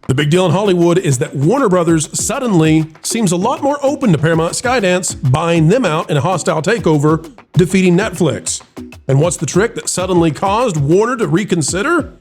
The big deal in Hollywood is that Warner Brothers suddenly seems a lot more open to Paramount Skydance buying them out in a hostile takeover, defeating Netflix. And what's the trick that suddenly caused Warner to reconsider?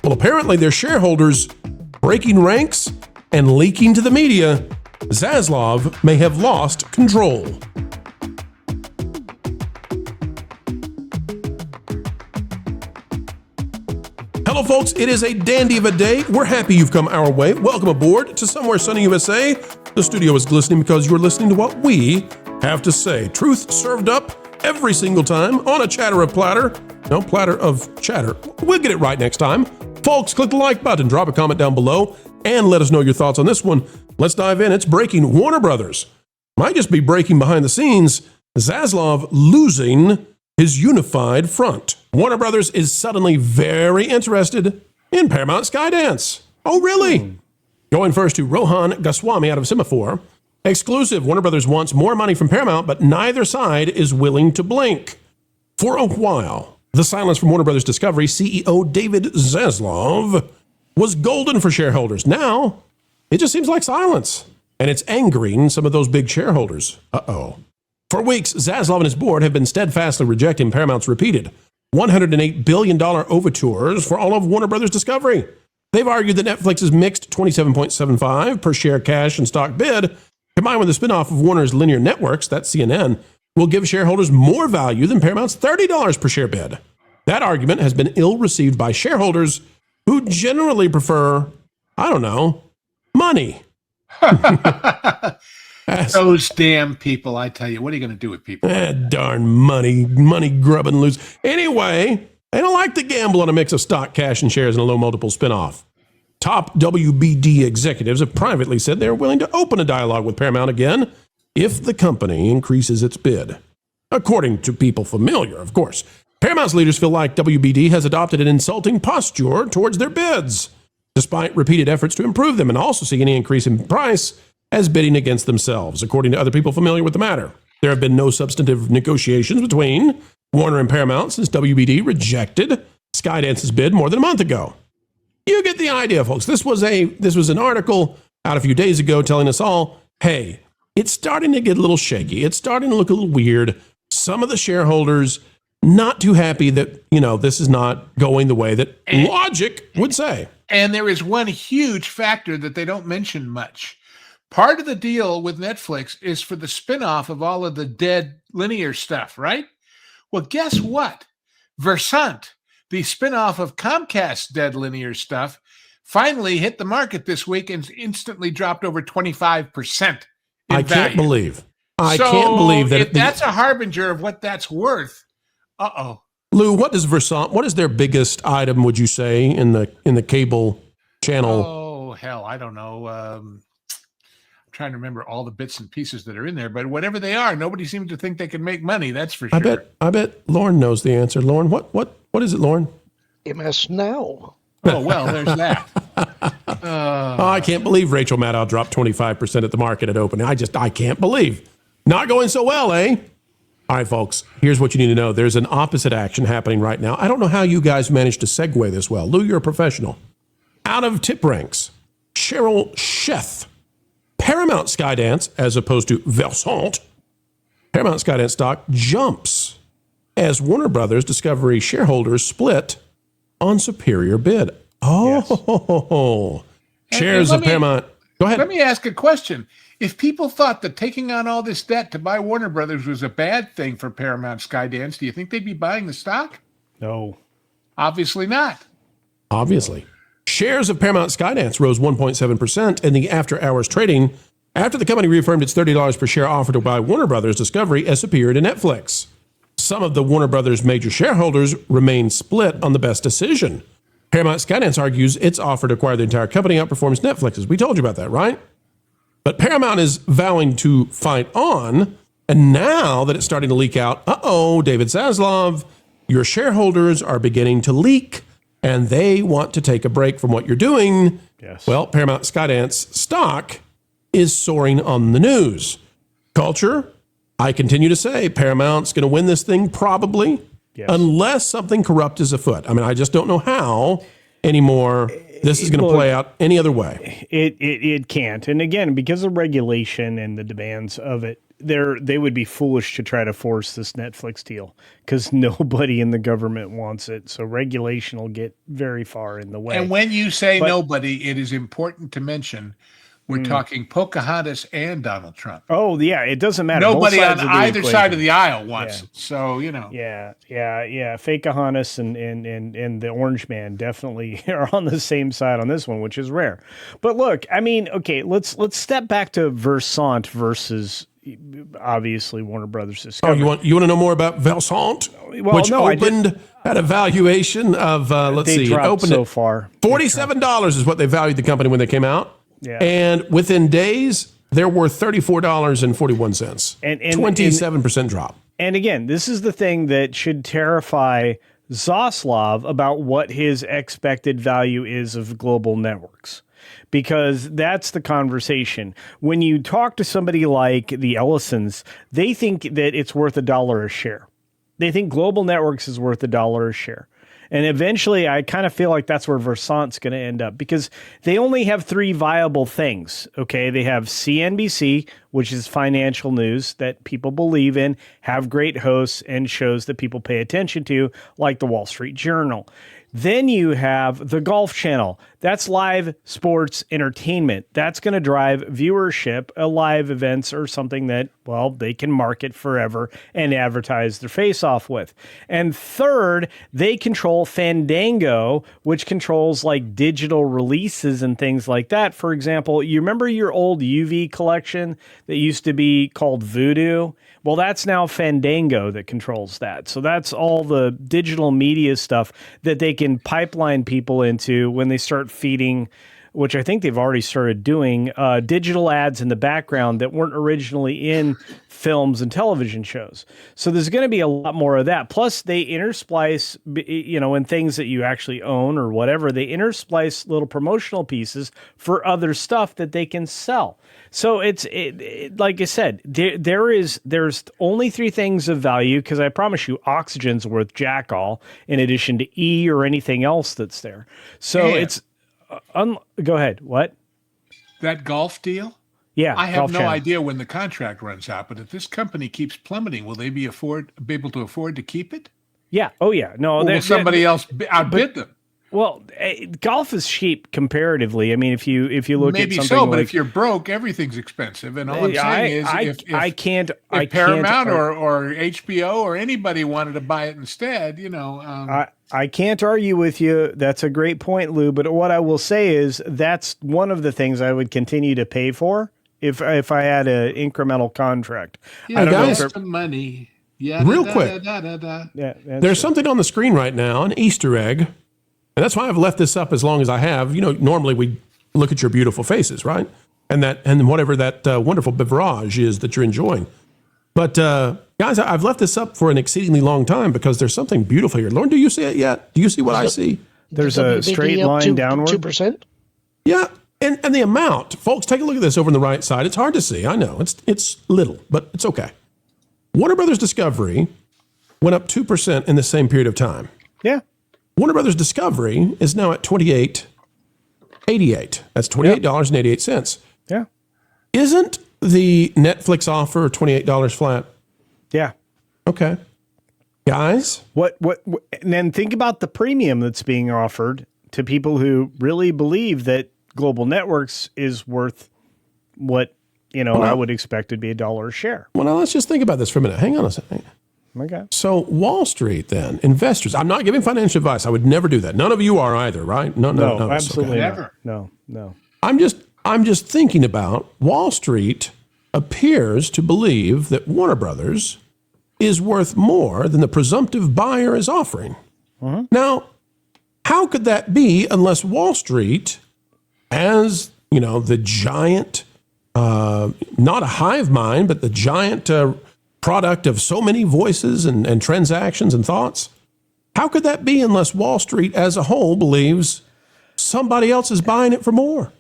Well, apparently their shareholders breaking ranks and leaking to the media. Zaslav may have lost control. Hello, folks. It is a dandy of a day. We're happy you've come our way. Welcome aboard to Somewhere Sunny, USA. The studio is glistening because you're listening to what we have to say. Truth served up every single time on a chatter of platter. No, platter of chatter. We'll get it right next time. Folks, click the like button, drop a comment down below, and let us know your thoughts on this one. Let's dive in. It's breaking. Warner Brothers might just be breaking behind the scenes. Zaslav losing his unified front. Warner Brothers is suddenly very interested in Paramount Skydance. Oh, really? Going first to Rohan Goswami out of Semaphore. Exclusive, Warner Brothers wants more money from Paramount, but neither side is willing to blink. For a while, the silence from Warner Brothers Discovery CEO David Zaslav was golden for shareholders. Now, it just seems like silence, and it's angering some of those big shareholders. Uh-oh. For weeks, Zaslav and his board have been steadfastly rejecting Paramount's repeated $108 billion overtures for all of Warner Brothers Discovery. They've argued that Netflix's mixed $27.75 per share cash and stock bid, combined with the spinoff of Warner's linear networks, that's CNN, will give shareholders more value than Paramount's $30 per share bid. That argument has been ill-received by shareholders who generally prefer, money. Those damn people, I tell you, what are you going to do with people? Darn money grub and lose. Anyway, they don't like to gamble on a mix of stock, cash, and shares in a low multiple spinoff. Top WBD executives have privately said they're willing to open a dialogue with Paramount again if the company increases its bid. According to people familiar, of course. Paramount's leaders feel like WBD has adopted an insulting posture towards their bids, despite repeated efforts to improve them, and also see any increase in price as bidding against themselves, according to other people familiar with the matter. There have been no substantive negotiations between Warner and Paramount since WBD rejected Skydance's bid more than a month ago. You get the idea, folks. This was an article out a few days ago telling us all, hey, it's starting to get a little shaky. It's starting to look a little weird. Some of the shareholders not too happy that, this is not going the way that logic would say. And there is one huge factor that they don't mention much. Part of the deal with Netflix is for the spinoff of all of the dead linear stuff, right? Well, guess what? Versant, the spinoff of Comcast's dead linear stuff, finally hit the market this week and instantly dropped over 25%. I can't believe that. If that's a harbinger of what that's worth. Uh-oh. Lou, what is Versant? What is their biggest item, would you say, in the cable channel? Oh, hell, I don't know. I'm trying to remember all the bits and pieces that are in there, but whatever they are, nobody seems to think they can make money. That's for sure. I bet Lauren knows the answer. Lauren, what is it, Lauren? MS Now. Oh, well, there's that. I can't believe Rachel Maddow dropped 25% at the market at opening. I can't believe. Not going so well, eh? All right, folks, here's what you need to know. There's an opposite action happening right now. I don't know how you guys managed to segue this well. Lou, you're a professional. Out of tip ranks, Cheryl Sheth, Paramount Skydance, as opposed to Versant, Paramount Skydance stock jumps as Warner Brothers Discovery shareholders split on superior bid. Oh, yes. Shares of Paramount. Go ahead. Let me ask a question. If people thought that taking on all this debt to buy Warner Brothers was a bad thing for Paramount Skydance, do you think they'd be buying the stock? No. Obviously not. Obviously. Shares of Paramount Skydance rose 1.7% in the after-hours trading after the company reaffirmed its $30 per share offer to buy Warner Brothers Discovery as superior to Netflix. Some of the Warner Brothers major shareholders remain split on the best decision. Paramount Skydance argues its offer to acquire the entire company outperforms Netflix's. We told you about that, right? But Paramount is vowing to fight on, and now that it's starting to leak out, David Zaslav, your shareholders are beginning to leak, and they want to take a break from what you're doing. Yes. Well, Paramount Skydance stock is soaring on the news. Culture, I continue to say Paramount's going to win this thing probably, yes, unless something corrupt is afoot. I mean, I just don't know how anymore this is going to play out any other way. It can't. And again, because of regulation and the demands of it, they would be foolish to try to force this Netflix deal because nobody in the government wants it. So regulation will get very far in the way. And when you say nobody, it is important to mention we're talking Pocahontas and Donald Trump. Oh, yeah. It doesn't matter. Nobody on either side of the aisle wants it. So, Yeah. Pocahontas and the Orange Man definitely are on the same side on this one, which is rare. But look, I mean, okay, let's step back to Versant versus obviously Warner Brothers Discovery. Oh, you want to know more about Versant? Which opened at a valuation of, it opened so far. $47 is what they valued the company when they came out. Yeah. And within days, they're worth $34.41. And 27% drop. And again, this is the thing that should terrify Zaslav about what his expected value is of global networks. Because that's the conversation. When you talk to somebody like the Ellisons, they think that it's worth $1 a share. They think global networks is worth $1 a share. And eventually, I kind of feel like that's where Versant's going to end up because they only have three viable things. Okay, they have CNBC, which is financial news that people believe in, have great hosts and shows that people pay attention to, like the Wall Street Journal. Then you have the Golf Channel. That's live sports entertainment. That's going to drive viewership, live events or something that, well, they can market forever and advertise their face off with. And third, they control Fandango, which controls like digital releases and things like that. For example, you remember your old UV collection that used to be called Voodoo? Well, that's now Fandango that controls that. So that's all the digital media stuff that they can pipeline people into when they start feeding, which I think they've already started doing, digital ads in the background that weren't originally in films and television shows. So there's going to be a lot more of that. Plus, they intersplice, in things that you actually own or whatever, they intersplice little promotional pieces for other stuff that they can sell. So it's like I said, there's only three things of value because I promise you, Oxygen's worth jack all in addition to E or anything else that's there. So it's go ahead. What? That golf deal? Yeah, I have no idea when the contract runs out, but if this company keeps plummeting, will they be able to afford to keep it? Yeah. Oh, yeah. No, or will somebody else outbid them? Well, golf is cheap comparatively. I mean, if you look maybe at something so, but like, if you're broke, everything's expensive. And all I'm saying is, if Paramount or HBO or anybody wanted to buy it instead, I can't argue with you. That's a great point, Lou. But what I will say is that's one of the things I would continue to pay for if I had an incremental contract. Yeah, I don't know if some money. Yeah, real quick. Yeah, there's something on the screen right now, an Easter egg. And that's why I've left this up as long as I have. Normally we look at your beautiful faces, right? And whatever that wonderful beverage is that you're enjoying. But guys, I've left this up for an exceedingly long time because there's something beautiful here. Lauren, do you see it yet? Do you see what I see? There's a straight line downward. 2%? Yeah. And the amount, folks, take a look at this over on the right side. It's hard to see. I know it's little, but it's okay. Warner Brothers Discovery went up 2% in the same period of time. Yeah. Warner Brothers Discovery is now at $28.88. That's $28.88. Yeah. Isn't the Netflix offer $28 flat? Yeah. Okay. Guys? What and then think about the premium that's being offered to people who really believe that global networks is worth what, I would expect to be $1 a share. Well, now let's just think about this for a minute. Hang on a second. Okay. So Wall Street, then, investors. I'm not giving financial advice. I would never do that. None of you are either, right? No, absolutely okay. never. No. I'm just thinking about Wall Street appears to believe that Warner Brothers is worth more than the presumptive buyer is offering. Uh-huh. Now, how could that be unless Wall Street, as the giant, not a hive mind, but the giant product of so many voices and transactions and thoughts. How could that be unless Wall Street as a whole believes somebody else is buying it for more?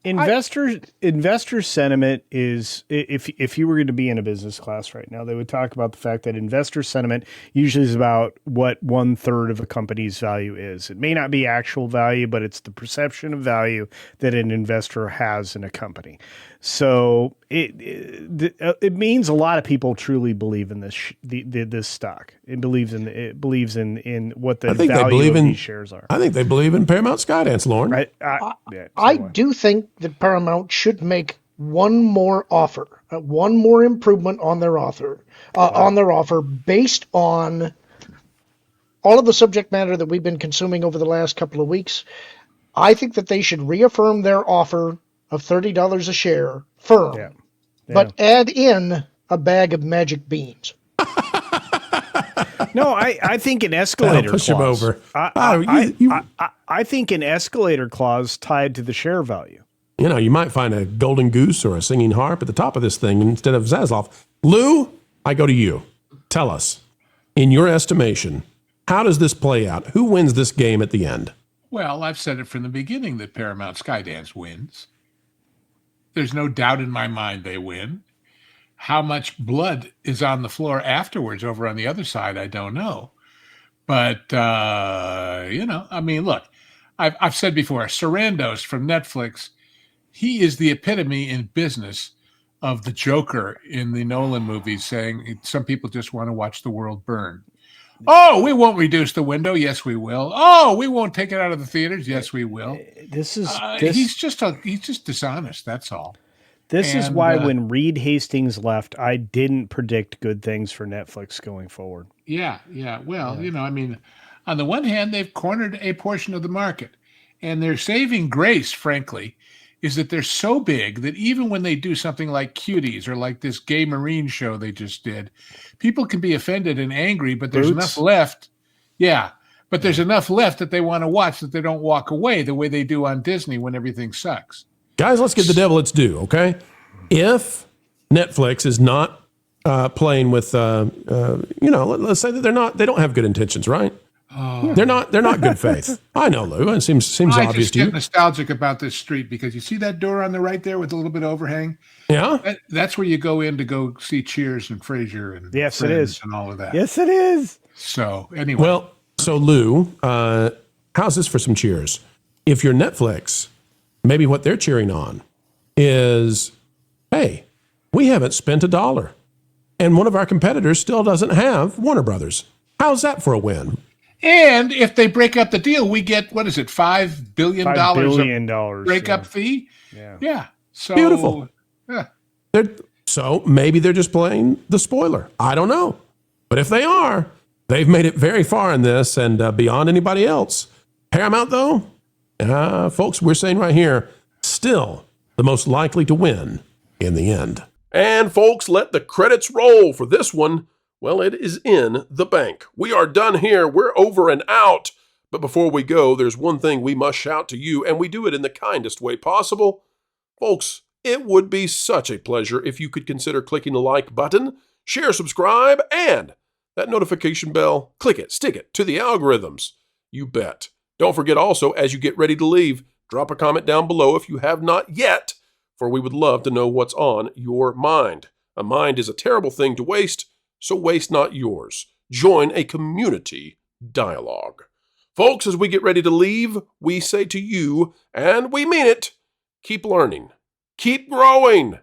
Investor sentiment is, if you were going to be in a business class right now, they would talk about the fact that investor sentiment usually is about what 1/3 of a company's value is. It may not be actual value, but it's the perception of value that an investor has in a company. So it means a lot of people truly believe in this stock. It believes in what the value of these shares are. I think they believe in Paramount Skydance, Lauren. I do think that Paramount should make one more offer, one more improvement on their offer based on all of the subject matter that we've been consuming over the last couple of weeks. I think that they should reaffirm their offer of $30 a share firm, but add in a bag of magic beans. No, I think an escalator push clause. him over. I think an escalator clause tied to the share value. You know, you might find a golden goose or a singing harp at the top of this thing instead of Zaslav. Lou, I go to you. Tell us, in your estimation, how does this play out? Who wins this game at the end? Well, I've said it from the beginning that Paramount Skydance wins. There's no doubt in my mind they win. How much blood is on the floor afterwards over on the other side, I don't know. But, I mean, look, I've said before, Sarandos from Netflix, he is the epitome in business of the Joker in the Nolan movies, saying some people just want to watch the world burn. Oh, we won't reduce the window. Yes, we will. Oh, we won't take it out of the theaters. Yes, we will. He's just dishonest. That's all. This is why when Reed Hastings left, I didn't predict good things for Netflix going forward. Yeah. Well, I mean, on the one hand, they've cornered a portion of the market, and their saving grace, frankly, is that they're so big that even when they do something like Cuties or like this gay Marine show they just did, people can be offended and angry, but there's enough left. Yeah. But there's enough left that they want to watch that they don't walk away the way they do on Disney when everything sucks. Guys, let's give the devil its due, okay? If Netflix is not playing with, let's say that they don't have good intentions, right? Oh. They're not good faith. I know, Lou. It seems obvious to you. I just get nostalgic about this street because you see that door on the right there with a little bit of overhang? Yeah. That's where you go in to go see Cheers and Frasier and yes, it is. And all of that. Yes, it is. So anyway. Well, so Lou, how's this for some cheers? If you're Netflix, maybe what they're cheering on is, hey, we haven't spent $1, and one of our competitors still doesn't have Warner Brothers. How's that for a win? And if they break up the deal, we get, what is it, $5 billion breakup fee? Yeah. So beautiful. Yeah. So maybe they're just playing the spoiler. I don't know. But if they are, they've made it very far in this and beyond anybody else. Paramount, though, folks, we're saying right here, still the most likely to win in the end. And folks, let the credits roll for this one. Well, it is in the bank. We are done here. We're over and out. But before we go, there's one thing we must shout to you, and we do it in the kindest way possible. Folks, it would be such a pleasure if you could consider clicking the like button, share, subscribe, and that notification bell. Click it, stick it to the algorithms. You bet. Don't forget also, as you get ready to leave, drop a comment down below if you have not yet, for we would love to know what's on your mind. A mind is a terrible thing to waste, so waste not yours. Join a community dialogue. Folks, as we get ready to leave, we say to you, and we mean it, keep learning, keep growing,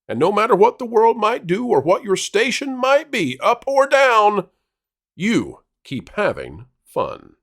and no matter what the world might do or what your station might be, up or down, you keep having fun.